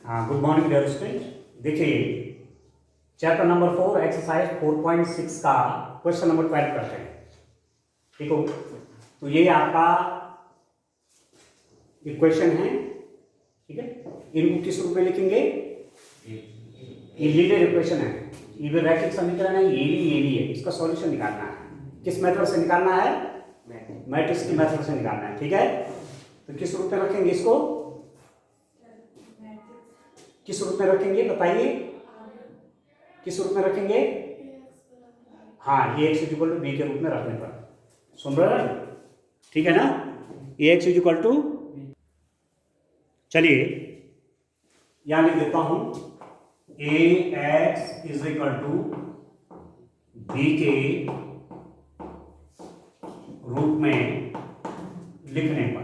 हाँ, good morning dear student. देखिए chapter number 4 exercise 4.6 का क्वेश्चन नंबर 12 करते हैं। ठीक हो, तो ये आपका इक्वेशन है। ठीक है, इनको किस रूप में लिखेंगे? ये लीनियर इक्वेशन है, ये भी रैखिक समीकरण है, ये भी है। इसका सॉल्यूशन निकालना है। किस मेथड से निकालना है? मैट्रिक्स की मेथड से निकालना है। ठीक है, तो किस रूप में रखेंगे इसको? किस रूप में रखेंगे बताइए? किस रूप में रखेंगे? हाँ, ए एक्स इक्वल टू बी के रूप में रखने पर। सुन रहे हैं? ठीक है ना? ए एक्स इक्वल टू, चलिए यहां लिख देता हूं, A X is equal to B के रूप में लिखने पर,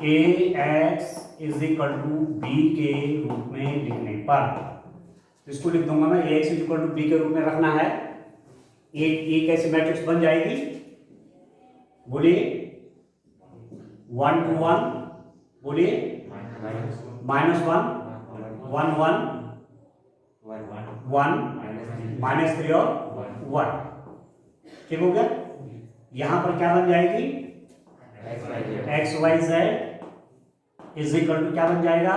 A X is equal to B के रूप में लिखने पर इसको लिख दूंगा मैं, A X is equal to B के रूप में रखना है। एक ऐसी मैट्रिक्स बन जाएगी, बोलिए 1 2 1, बोलिए -1 1 1 1 -3 और 1। ठीक हो गया? यहां पर क्या बन जाएगी? X y z is equal to क्या बन जाएगा?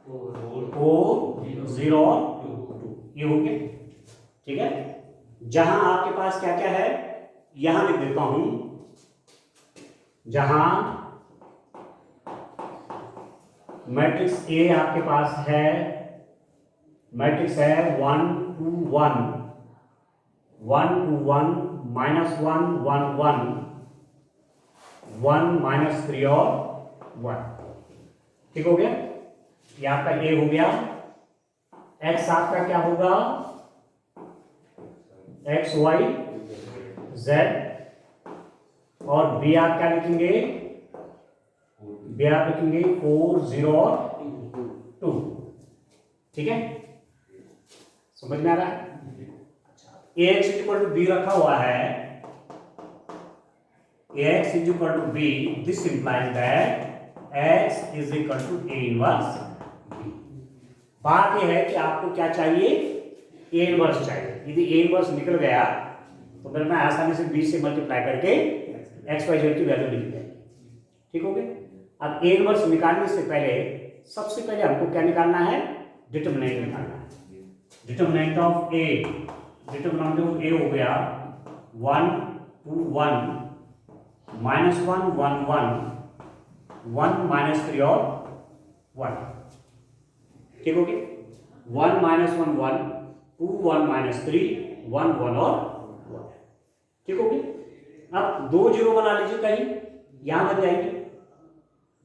4 0 ये हो गया। ठीक है, जहां आपके पास क्या क्या है यहां लिख देता हूं, जहां मैट्रिक्स ए आपके पास है, मैट्रिक्स है 1 2 1 1 2 1 -1 1 1 1 -3 और 1। ठीक हो गया? ये आपका ए हो गया। एक्स आपका क्या होगा? एक्स वाई जेड, और बी आप क्या लिखेंगे? बी आप लिखेंगे 4 0 और 2। ठीक है, समझ में आ रहा है? अच्छा, A X equal to B रखा हुआ है, A X is equal to B, this implies that X is equal to A inverse B. बात यह है कि आपको क्या चाहिए? ए इनवर्स चाहिए। यदि ए इनवर्स निकल गया तो फिर मैं आसानी से बी से मल्टीप्लाई करके एक्स वाई जेड की वैल्यू लिख देंगे। ठीक हो गया? अब ए इनवर्स निकालने से पहले सबसे पहले हमको क्या निकालना है? डिटरमिनेंट निकालना है। Determinant of A, determinant of A हो गया 1 2 1 -1 1 1 1 -3 और 1। ठीक हो गया? 1 -1 1 2 1 -3 1 1 और 1। ठीक हो गया? अब 2 0 बना लीजिए, कहीं यहां बन जाएंगे।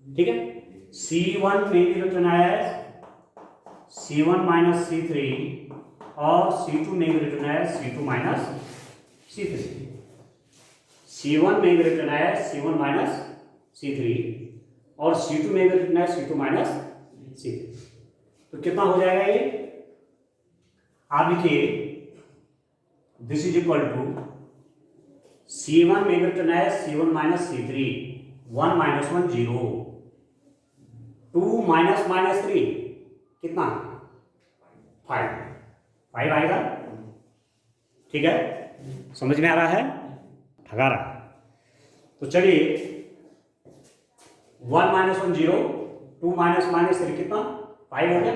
ठीक है, C1 में भी रिटर्न आया है C1 - C3, और C2 में भी रिटर्न आया C2 - C3। C1 में भी रिटर्न आया C1 - C3, और C2 में भी रिटर्न आया C2 - C3। तो कितना हो जाएगा ये? आप लिखिए, this is equal to C1 में रिटर्न आया C1 - C3, 1 - 1 0, 2 -3 कितना? 5 आएगा। ठीक है, समझ में आ रहा है? ठगा रहा है। तो चलिए 1 - 1 0, 2 -3 कितना? 5 हो गया,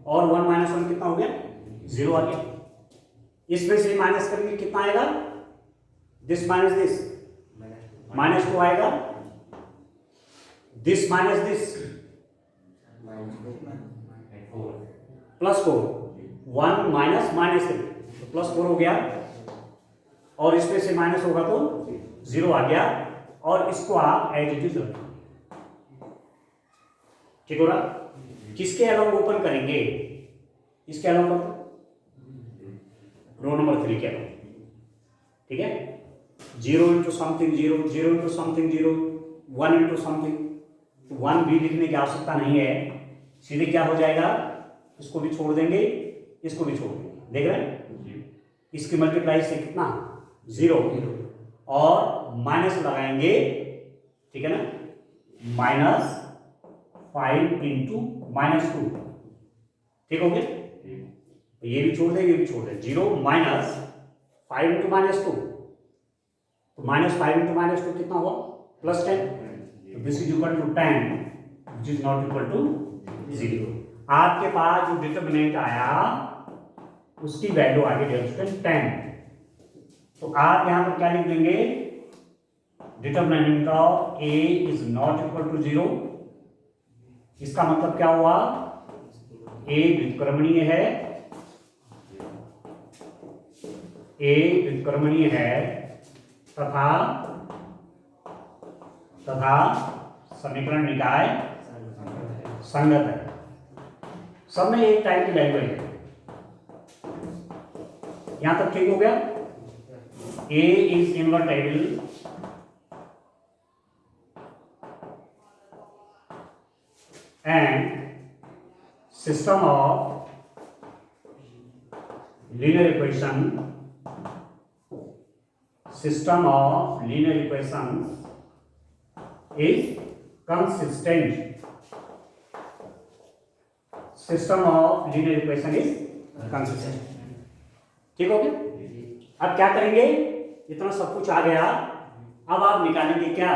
और 1 - 1 कितना हो गया? 0 आ गया। इसमें से माइनस करेंगे कितना आएगा? दिस माइनस दिस -2 आएगा, दिस माइनस दिस +4, 1 -3 तो +4 हो गया, और इसमें से माइनस होगा तो 0 आ गया, और इसको आप एज इट इज रखेंगे। ठीक हो रहा? किसके अलावा ओपन करेंगे? इसके अलावा रो नंबर 3 के अलावा। ठीक है, 0 × समथिंग 0, 0 × समथिंग 0, 1 × समथिंग, तो 1 भी लिखने की आवश्यकता नहीं है। सीधे क्या हो जाएगा? इसको भी छोड़ देंगे, इसको भी छोड़ देंगे। देख रहे हैं? इसकी मल्टीप्लाई से कितना? 0, और माइनस लगाएंगे। ठीक है ना? -5 × -2, ठीक हो गया। ये भी छोड़ दे, ये भी छोड़ दे। 0 माइनस 5 इंटू -2, तो -5 इंटू -2 कितना हुआ? +10। तो this is equal to 10 which is not equal to 0। आपके पास जो डिटरमिनेंट आया उसकी वैल्यू आ गई 10। तो आप यहां पर क्या लिख देंगे? Determinant of a is not equal to 0। इसका मतलब क्या हुआ? a व्युत्क्रमणीय है, a व्युत्क्रमणीय है तथा समीकरण निकाय संगत है। सब में एक टाइप की लैंग्वेज है। यहां तक ठीक हो गया? A is invertible and system of linear equations is consistent. System of linear equation is consistent. ठीक हो गया? अब क्या करेंगे? इतना सब कुछ आ गया, अब आप निकालेंगे क्या?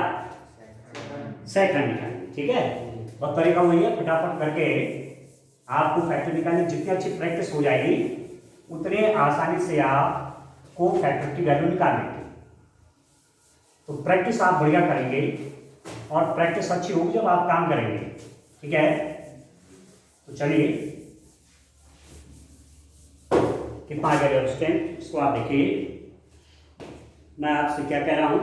सेकंड निकालेंगे, ठीक है। और तरीका वही है, फटाफट करके आपको फैक्टर निकालने। जितनी अच्छी प्रैक्टिस हो जाएगी उतने आसानी से आप को फैक्टर की वैल्यू निकाल लेंगे। तो प्रैक्टिस आप बढ़िया करेंगे और प्रैक्टिस अच्छी होगी जब आप काम करेंगे, ठीक है। तो चलिए, कितना आ गया स्टैंड, इसको आप देखिए। मैं आपसे क्या कह रहा हूं?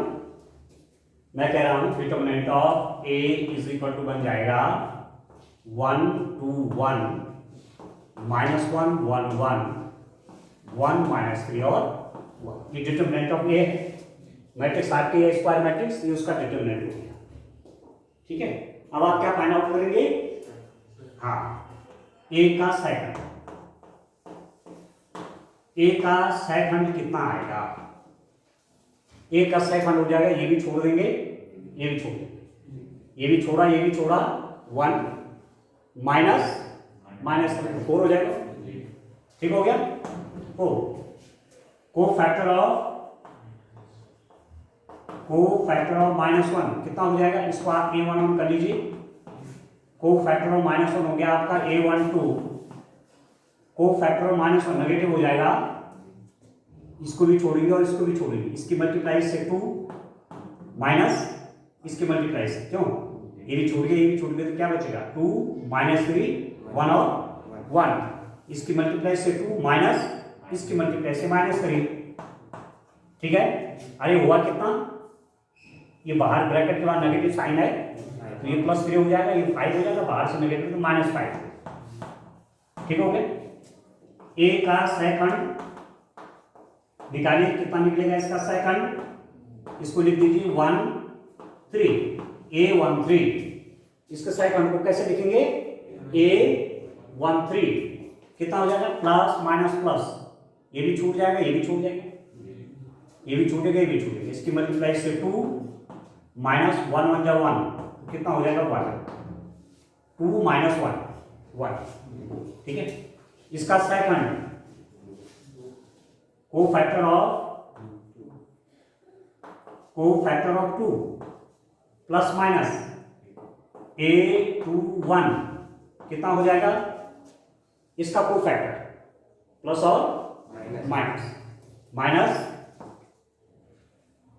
मैं कह रहा हूं determinant of a is equal to बन जाएगा 1 2 1 -1 1 1 1 -3 और 1। ये डिटरमिनेंट ऑफ a है। मैट्रिक्स आपकी है स्क्वायर मैट्रिक्स, ये उसका डिटरमिनेंट हो गया, ठीक है। अब आप क्या फाइंड आउट करेंगे? हाँ, a का सेकंड, a का सेकंड कितना आएगा? a का सेकंड हो जाएगा, ये भी छोड़ देंगे, ये भी छोड़ देंगे, ये भी छोड़ा, ये भी छोड़ा, 1 माइनस 4 हो जाएगा, ठीक हो गया। को फैक्टर ऑफ -1 कितना हो जाएगा? इसको आप a1 कर लीजिए। को फैक्टर ऑफ -1 हो गया आपका a12। को फैक्टर ऑफ -1 नेगेटिव हो जाएगा, इसको भी छोड़ेंगे और इसको भी छोड़ेंगे। इसकी मल्टीप्लाई से 2 माइनस इसकी मल्टीप्लाई से, क्यों? ये भी छोड़ गए, ये भी छोड़ गए, तो क्या बचेगा? 2 -3 1 और 1। इसकी मल्टीप्लाई से 2 माइनस इसकी मल्टीप्लाई से -3, ठीक है। अरे हुआ कितना? ये बाहर ब्रैकेट के बाद नेगेटिव साइन है तो ये +3 हो जाएगा, ये 5 हो जाएगा, बाहर से नेगेटिव तो -5, ठीक हो गया। a का सेकंड निकालिए, कितना निकलेगा इसका सेकंड? इसको लिख दीजिए 1 3 a13। इसके सेकंड को कैसे लिखेंगे? a13 कितना हो जाएगा? प्लस माइनस प्लस, ये भी छूट जाएगा, ये भी छूट जाएगा, ये भी छूटेगा, ये भी छूटेगा। इसकी मल्टीप्लाई से 2 माइनस 1 1 जा 1, कितना हो जाएगा? 1 2 माइनस 1 ठीक है। इसका सेकंड को factor of 2 plus minus a21 कितना हो जाएगा? इसका को फैक्टर प्लस और माइनस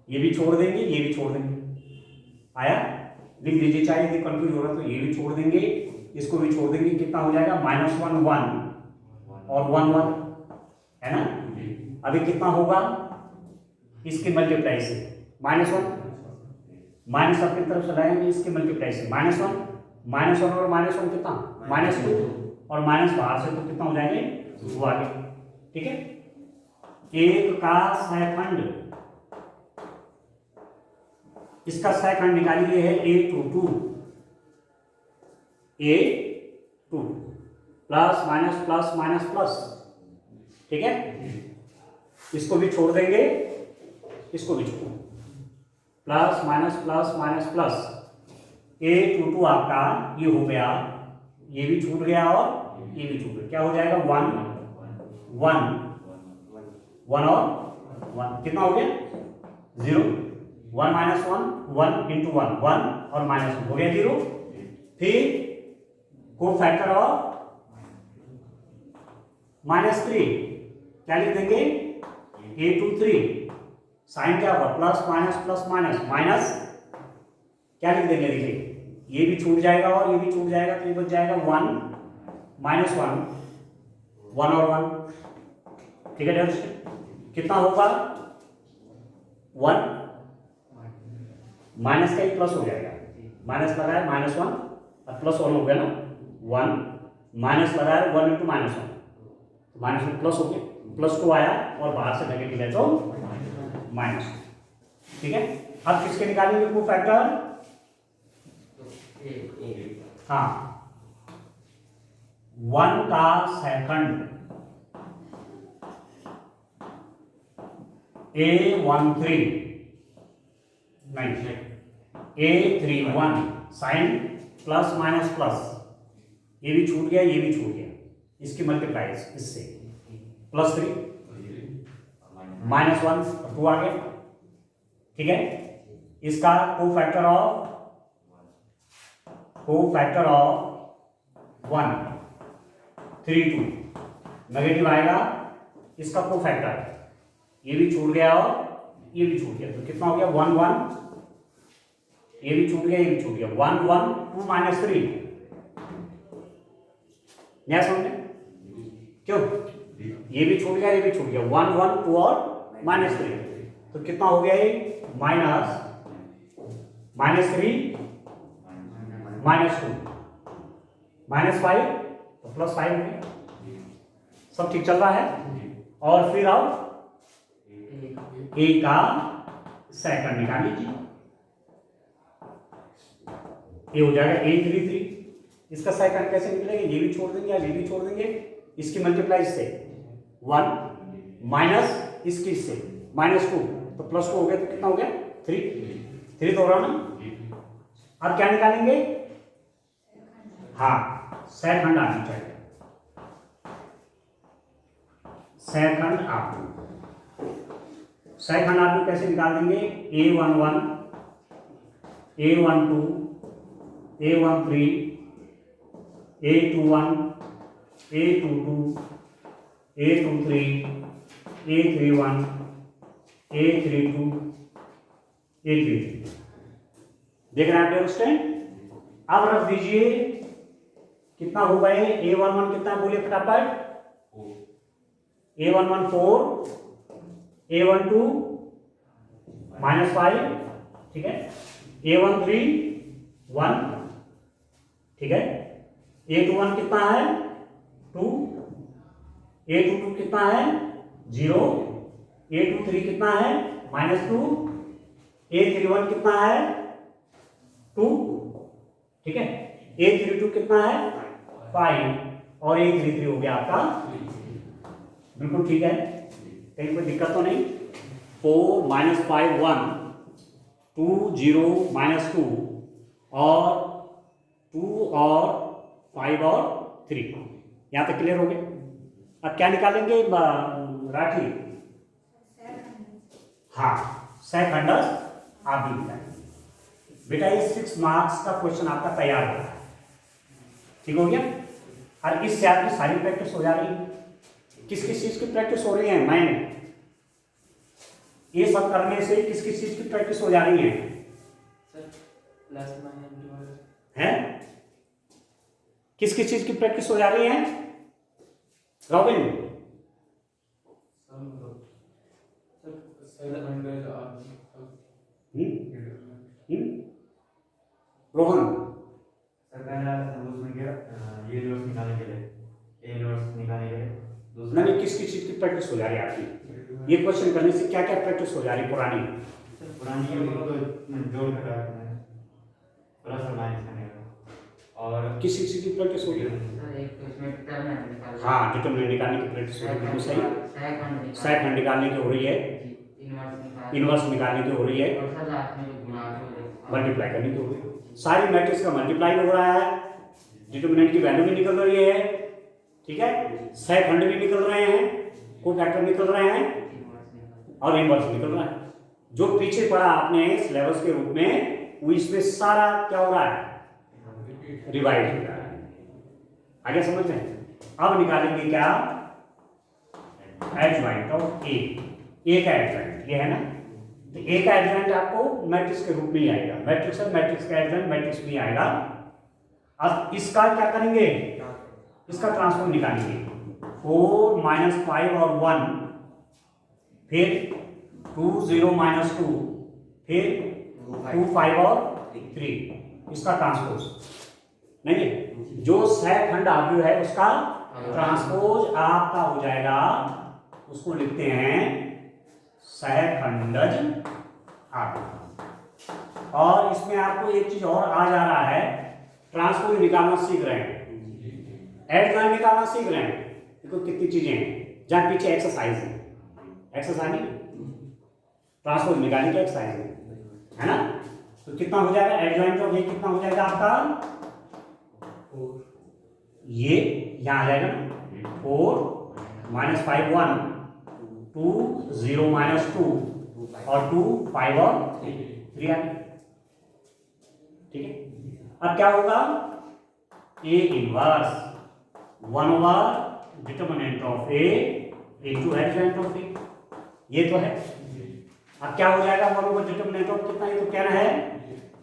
ये भी छोड़ देंगे, ये भी छोड़ देंगे। आया? लिख लीजिए, चाहे यदि कंफ्यूज हो रहा तो ये भी छोड़ देंगे, इसको भी छोड़ देंगे। कितना हो जाएगा? -1 1 और 1 1, है ना। अभी कितना होगा? इसके मल्टीप्लाई से -1 माइनस अपनी तरफ से लाएंगे, इसके मल्टीप्लाई से -1 और -1 कितना? -2 और माइनस बाहर से तो कितना हो जाएंगे? 2 आगे, ठीक है। एक का सेकंड, इसका सेकंड निकालिए है a22 प्लस माइनस प्लस, ठीक है। इसको भी छोड़ देंगे, इसको भी छोड़, प्लस माइनस प्लस a22 आपका ये हो गया, ये भी छूट गया और ये भी छूट गया, क्या हो जाएगा 1 1 1 और 1 कितना हो गया 0, 1 माइनस 1 1 इंटू 1 1 और माइनस 1 हो गया 0। फिर को फैक्टर ऑफ -3 क्या लिख देंगे a टू 3, साइन क्या होगा प्लस माइनस माइनस क्या लिख देंगे, देखिए ये भी छूट जाएगा और ये भी छूट जाएगा, तो ये बच जाएगा 1 माइनस 1 1 और 1, ठीक है। कितना होगा 1 माइनस का ही प्लस हो जाएगा, माइनस लगाया -1 और +1 हो गया ना, 1 माइनस लगाया 1 इंटू -1 तो माइनस में प्लस हो गया, +2 आया और बाहर से नेगेटिव है तो माइनस, ठीक है। अब किसके निकालेंगे को फैक्टर, हाँ 1 का सेकंड A13 नहीं A31 sign plus minus plus, ये भी छूट गया ये भी छूट गया, इसकी मल्टीप्लाई इससे +3 -1 2 आ गया, ठीक है। इसका को फैक्टर ऑफ 1 3 2 नेगेटिव आएगा, इसका को फैक्टर ये भी छूट गया और ये भी छूट गया, तो कितना हो गया 1 1, ये भी छूट गया ये भी छूट गया, 1 1 2 -3, नया समझ क्यों, ये भी छूट गया ये भी छूट गया, 1 1 2 और -3, तो कितना हो गया ये -3 -2 -5 तो +5 हो गया, सब ठीक चल रहा है। और फिर आओ ए का सेकंड निकाल लीजिए, ये हो जाएगा A33, इसका सेकंड कैसे निकलेगा, ये भी छोड़ देंगे या ये भी छोड़ देंगे, इसकी मल्टीप्लाई से 1 माइनस इसकी से -2 तो +2 हो गया, तो कितना हो गया 3 तो हो रहा ना। अब क्या निकालेंगे, हाँ सेकंड आना चाहिए, सेकंड आर्डर कैसे निकाल देंगे, A11 A12 A13 A21 A22 A23 A31 A32 A33, देख रहे हैं आप स्टूडेंट। अब रख दीजिए कितना होगा ये A11 कितना बोले फटाफट, A11 4 A12 -5, ठीक है, A13 1, ठीक है, A21 कितना है 2, A22 कितना है 0, A23 कितना है -2, A31 कितना है 2, ठीक है, A32 कितना है 5 और A33 हो गया आपका, बिल्कुल ठीक है, कहीं कोई दिक्कत तो नहीं। 4 -5 1 2 0 -2 और 2 और 5 और 3, यहाँ तक क्लियर हो गए। अब क्या निकालेंगे राठी, हाँ सेकंडस आप भी निकालेंगे बेटा, ये 6 मार्क्स का क्वेश्चन आपका तैयार हो रहा है, ठीक हो गया। और इससे आपकी सारी प्रैक्टिस हो जा रही है, किस किस चीज की प्रैक्टिस हो रही है, माइंड ये सब करने से किस किस चीज की प्रैक्टिस हो जा रही है, हैं किस किस चीज की प्रैक्टिस हो जा रही है रॉबिन, रोहन नहीं, किस किस चीज की प्रैक्टिस हो जा रही है आपकी, ये क्वेश्चन करने से क्या क्या प्रैक्टिस हो जा रही है, पुरानी और किस चीज की प्रैक्टिस हो रही है, हाँ डिटरमिनेंट निकालने की प्रैक्टिस हो रही है, बिल्कुल सही, सेकंड निकालने की हो रही है, इनवर्स निकालने की हो रही है, मल्टीप्लाई करने की हो रही है, सारी मैट्रिक्स का मल्टीप्लाई हो रहा है, डिटर्मिनेंट की वैल्यू भी निकल रही है, ठीक है, सहखंड भी निकल रहे हैं, कोफैक्टर निकल रहे हैं और इनवर्स निकल रहा है। जो पीछे पड़ा आपने सिलेबस के रूप में वो इसमें सारा क्या हो रहा है, रिवाइज हो रहा है। आगे समझ में। अब निकालेंगे क्या, एडजॉइंट ऑफ ए का एडजॉइंट ये है ना, तो ए का एडजॉइंट आपको मैट्रिक्स के रूप में ही आएगा, मैट्रिक्स है, मैट्रिक्स का एडजॉइंट मैट्रिक्स में आएगा। अब इसका क्या करेंगे, इसका ट्रांसफॉर्म निकालेंगे, 4 - 5 और 1, फिर 2 0 - 2, फिर 2 5 और 3, इसका ट्रांसपोज नहीं है। जो सहखंड आव्यूह है उसका ट्रांसपोज आपका हो जाएगा, उसको लिखते हैं सहखंडज आव्यूह। और इसमें आपको एक चीज और आ जा रहा है, ट्रांसपोज निकालना सीख रहे हैं, एडजॉइंट निकालना सीख रहे हैं। देखो कितनी चीजें हैं, जहां पीछे एक्सरसाइज है, एक्सरसाइज ट्रांसपोज निकालने की एक्सरसाइज है ना। तो कितना हो जाएगा एडजॉइंट ऑफ ए, कितना हो जाएगा आपका, ये यहां आ जाएगा 4 - 5 1, 2 0 - 2 और 2 5 और 3 आ गया, ठीक है। अब क्या होगा, A inverse 1/, determinant of A into adjoint of A, ये तो है। अब क्या हो जाएगा, 1/, डिटर्मिनेंट ऑफ कितना, ये तो कहना है,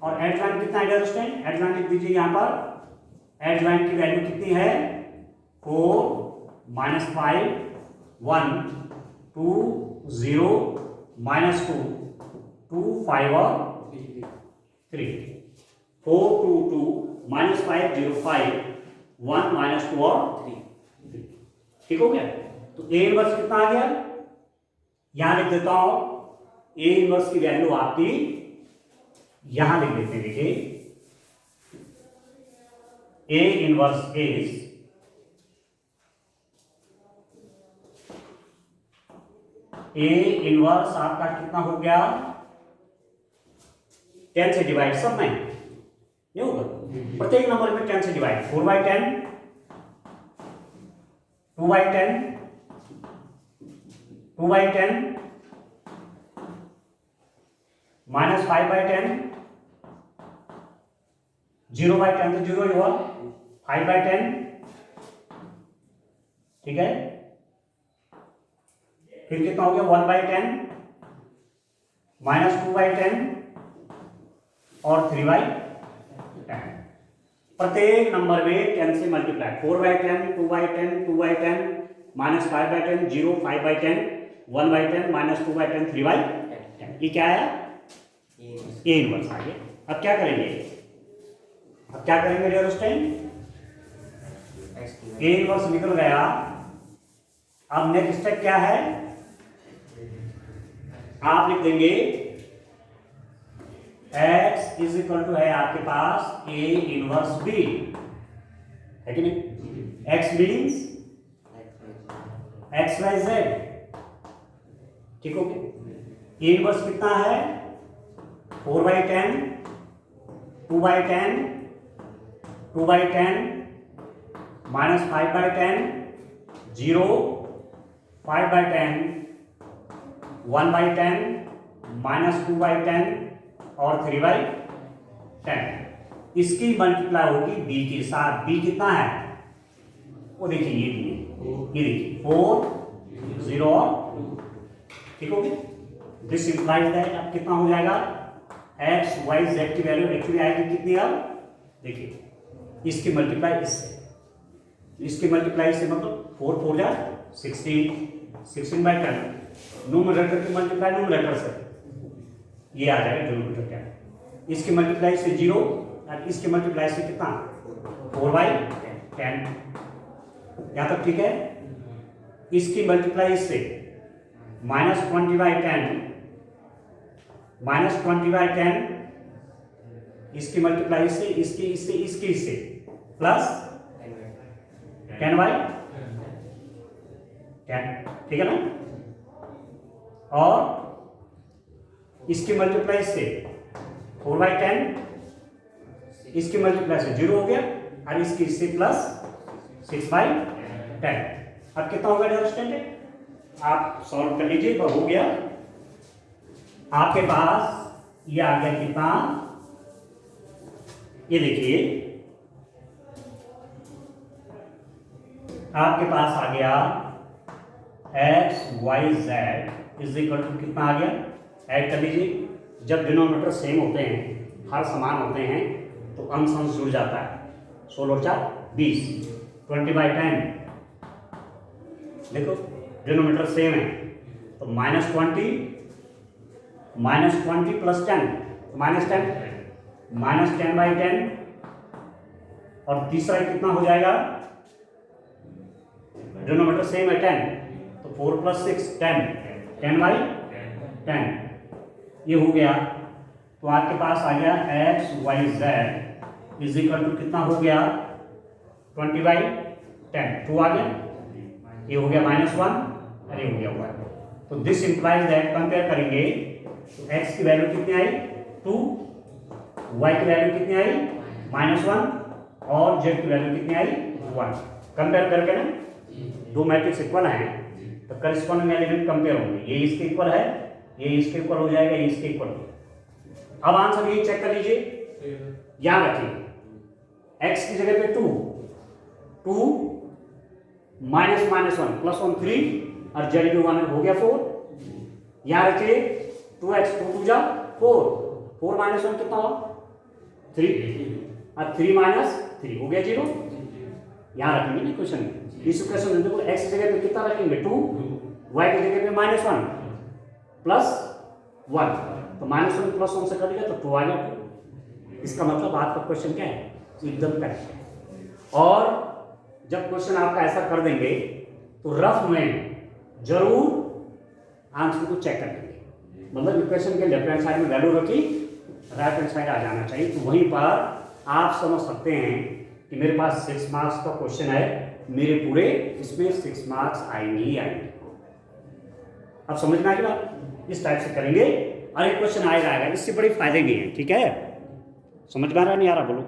और एडजॉइंट कितना है स्टूडेंट, एडजॉइंट लिख दीजिए यहां पर, एडजॉइंट की वैल्यू कितनी है, 4 - 5 1, 2 0 - 2, 2 5 और 3, 4 2 2 -5 0 5 1 -2 और 3, ठीक हो गया। तो ए इनवर्स कितना आ गया, यहां लिख देता हूं, ए इनवर्स की वैल्यू आपकी यहां लिख देते हैं, देखिए A inverse is A inverse आपका कितना हो गया, 10 से डिवाइड, सब में ये होगा, प्रत्येक नंबर में 10 से डिवाइड, 4/10, 2/10, 2/10, -5/10, 0/10 तो 0 ही हुआ, 5/10, ठीक है, फिर कितना हो गया 1/10, -2/10 और 3/10। प्रत्येक नंबर में 10 से मल्टीप्लाई, 4/10, 2/10, 2/10, -5/10, 0, 5/10, 1/10, -2/10, 3/10, ये क्या है, ए इनवर्स आ गया। अब क्या करेंगे, अब क्या करेंगे डियर स्टूडेंट, ए इनवर्स निकल गया। अब नेक्स्ट स्टेप क्या है, आप लिख देंगे x इज इक्वल टू है आपके पास ए इनवर्स बी, है कि नहीं, x मीन्स XYZ, ठीक हो गया। ए इनवर्स कितना है, 4/10, 2/10, 2/10, -5/10, 0, 5/10, 1/10, -2/10 और 3/10। इसकी मल्टीप्लाई होगी b के साथ, b कितना है वो देखिए, ये देखिए 4 0 और 2, ठीक हो गया। दिस इंप्लाइज दैट अब कितना हो जाएगा, x y z की वैल्यू एक्चुअली आएगी कितनी, अब देखिए इसकी मल्टीप्लाई इससे, इसकी मल्टीप्लाई से मतलब 4 4 जा 16, 16/10, न्यूमरेटर की मल्टीप्लाई न्यूमरेटर से ये आ जाएगा डिनोमिनेटर क्या, इसकी मल्टीप्लाई से 0 और इसकी मल्टीप्लाई से कितना 4/10, यहां तक ठीक है। इसकी मल्टीप्लाई से -20/10, -20/10, इसकी मल्टीप्लाई से इसकी इससे इसकी इससे प्लस 10/10, ठीक है ना। और इसकी मल्टीप्लाई से 4/10, इसकी मल्टीप्लाई से 0 हो गया, और इसकी इससे प्लस 6/10। अब कितना होगा डियर स्टूडेंट? आप सॉल्व कर लीजिए, हो गया आपके पास। ये आ गया कितना, ये देखिए आपके पास आ गया x, y, z is equal to कितना आ गया, ऐड कर लीजिए। जब डिनोमिनेटर सेम होते हैं, हर समान होते हैं, तो अंश अंश जुड़ जाता है। 16 और 4 20, 20/10। देखो डिनोमिनेटर सेम है, तो -20 प्लस 10 -10 -10/10। और तीसरा कितना हो जाएगा, डिनोमिनेटर सेम है 10, तो 4 + 6 10, 10/10 ये हो गया। तो आपके पास आ गया x, y, z is equal to कितना हो गया, 20/10। 2 आ गया, ये हो गया -1 और ये हो गया 1। तो दिस इंप्लाइज दैट, कंपेयर करेंगे तो x की वैल्यू कितनी आई 2, y की वैल्यू कितनी आई -1 और z की वैल्यू कितनी आई 1। कंपेयर करके ना दो मैट्रिक्स इक्वल हैं, तो करस्पॉन्डिंग एलिमेंट कंपेयर होंगे। ये इसके इक्वल है, ये इसके इक्वल हो जाएगा, ये इसके इक्वल हो। अब आंसर ये चेक कर लीजिए, याद रखिए x की जगह पे 2 -1 +1 3 और z भी 1 हो गया 4। याद रखिए 2x 2 2 जा 4, 4 - 1 कितना हुआ 3 और 3 - 3 हो गया 0। यहाँ रखेंगे ना क्वेश्चन में, इस क्वेश्चन में देखो x की जगह पे कितना रखेंगे 2, y की जगह पे -1 + 1, तो -1 + 1 से कर दिया तो 2 आ गया। इसका मतलब आपका क्वेश्चन क्या है, एकदम करेक्ट है। और जब क्वेश्चन आपका ऐसा कर देंगे तो रफ में जरूर आंसर को चेक कर लेंगे। मतलब क्वेश्चन के लेफ्ट हैंड साइड में वैल्यू रखी, राइट हैंड साइड आ जाना चाहिए, तो वहीं पर आप समझ सकते हैं कि मेरे पास 6 मार्क्स का क्वेश्चन है, मेरे पूरे इसमें 6 मार्क्स आएंगे ही आएंगे। अब समझ में आएगा, इस टाइप से करेंगे और एक क्वेश्चन आएगा, इससे बड़े फायदे भी हैं। ठीक है, समझ में आ रहा नहीं आ रहा बोलो।